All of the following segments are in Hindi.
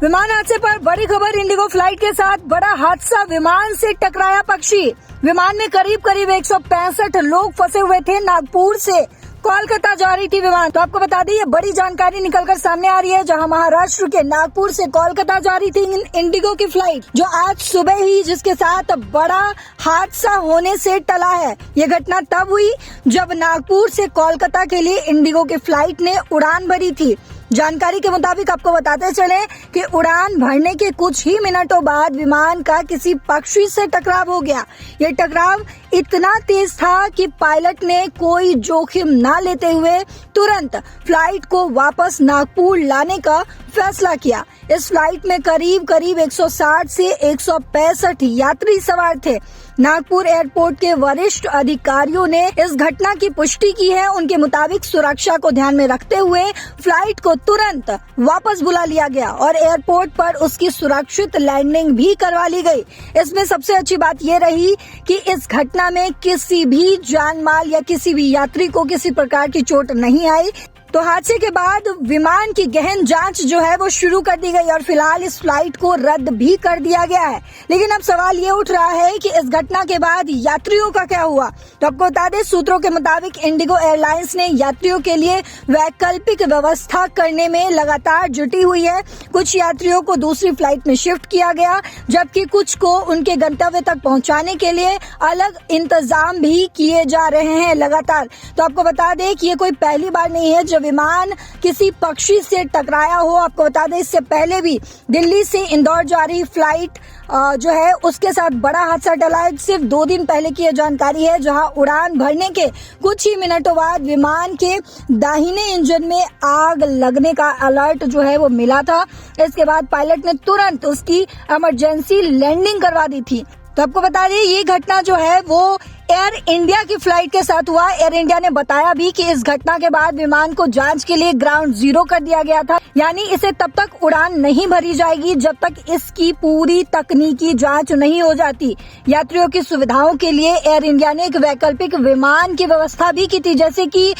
विमान हादसे पर बड़ी खबर। इंडिगो फ्लाइट के साथ बड़ा हादसा, विमान से टकराया पक्षी। विमान में करीब 165 लोग फंसे हुए थे। नागपुर से कोलकाता जा रही थी विमान। तो आपको बता दें, ये बड़ी जानकारी निकलकर सामने आ रही है, जहां महाराष्ट्र के नागपुर से कोलकाता जा रही थी इंडिगो की फ्लाइट, जो आज सुबह ही जिसके साथ बड़ा हादसा होने से टला है। ये घटना तब हुई जब नागपुर से कोलकाता के लिए इंडिगो की फ्लाइट ने उड़ान भरी थी। जानकारी के मुताबिक आपको बताते चले कि उड़ान भरने के कुछ ही मिनटों बाद विमान का किसी पक्षी से टकराव हो गया। ये टकराव इतना तेज था कि पायलट ने कोई जोखिम न लेते हुए तुरंत फ्लाइट को वापस नागपुर लाने का फैसला किया। इस फ्लाइट में करीब 160 से 165 यात्री सवार थे। नागपुर एयरपोर्ट के वरिष्ठ अधिकारियों ने इस घटना की पुष्टि की है। उनके मुताबिक सुरक्षा को ध्यान में रखते हुए फ्लाइट को तुरंत वापस बुला लिया गया और एयरपोर्ट पर उसकी सुरक्षित लैंडिंग भी करवा ली गई। इसमें सबसे अच्छी बात ये रही कि इस घटना में किसी भी जान माल या किसी भी यात्री को किसी प्रकार की चोट नहीं आई। तो हादसे के बाद विमान की गहन जांच जो है वो शुरू कर दी गई और फिलहाल इस फ्लाइट को रद्द भी कर दिया गया है। लेकिन अब सवाल ये उठ रहा है कि इस घटना के बाद यात्रियों का क्या हुआ। तो आपको बता दें, सूत्रों के मुताबिक इंडिगो एयरलाइंस ने यात्रियों के लिए वैकल्पिक व्यवस्था करने में लगातार जुटी हुई है। कुछ यात्रियों को दूसरी फ्लाइट में शिफ्ट किया गया, जबकि कुछ को उनके गंतव्य तक पहुंचाने के लिए अलग इंतजाम भी किए जा रहे हैं लगातार। तो आपको बता दें कि ये कोई पहली बार नहीं है विमान किसी पक्षी से टकराया हो। आपको बता दें, इससे पहले भी दिल्ली से इंदौर जा रही फ्लाइट जो है उसके साथ बड़ा हादसा टला है। सिर्फ 2 दिन पहले की यह जानकारी है, जहां उड़ान भरने के कुछ ही मिनटों बाद विमान के दाहिने इंजन में आग लगने का अलर्ट जो है वो मिला था। इसके बाद पायलट ने तुरंत उसकी इमरजेंसी लैंडिंग करवा दी थी। तो आपको बता दें, ये घटना जो है वो एयर इंडिया की फ्लाइट के साथ हुआ। एयर इंडिया ने बताया भी कि इस घटना के बाद विमान को जांच के लिए ग्राउंड जीरो कर दिया गया था, यानी इसे तब तक उड़ान नहीं भरी जाएगी जब तक इसकी पूरी तकनीकी जांच नहीं हो जाती। यात्रियों की सुविधाओं के लिए एयर इंडिया ने एक वैकल्पिक विमान की व्यवस्था भी की थी, जैसे कि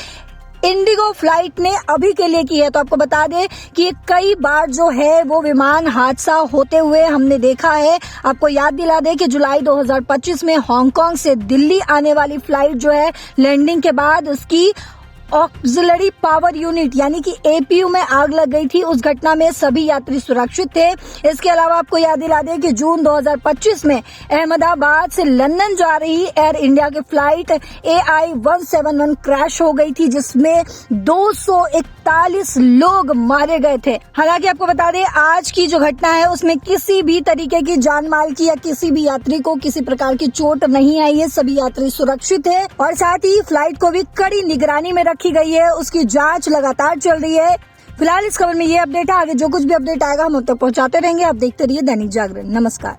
इंडिगो फ्लाइट ने अभी के लिए की है। तो आपको बता दें कि कई बार जो है वो विमान हादसा होते हुए हमने देखा है। आपको याद दिला दें कि जुलाई 2025 में हांगकांग से दिल्ली आने वाली फ्लाइट जो है लैंडिंग के बाद उसकी ऑक्सिलरी पावर यूनिट यानी कि एपीयू में आग लग गई थी। उस घटना में सभी यात्री सुरक्षित थे। इसके अलावा आपको याद दिला दें कि जून 2025 में अहमदाबाद से लंदन जा रही एयर इंडिया की फ्लाइट AI-171 क्रैश हो गई थी, जिसमें 241 लोग मारे गए थे। हालांकि आपको बता दें, आज की जो घटना है उसमें किसी भी तरीके की जान माल की या किसी भी यात्री को किसी प्रकार की चोट नहीं आई है। सभी यात्री सुरक्षित है और साथ ही फ्लाइट को भी कड़ी निगरानी में रखी गई है। उसकी जांच लगातार चल रही है। फिलहाल इस खबर में ये अपडेट है। आगे जो कुछ भी अपडेट आएगा हम अब तक पहुंचाते रहेंगे। आप देखते रहिए दैनिक जागरण। नमस्कार।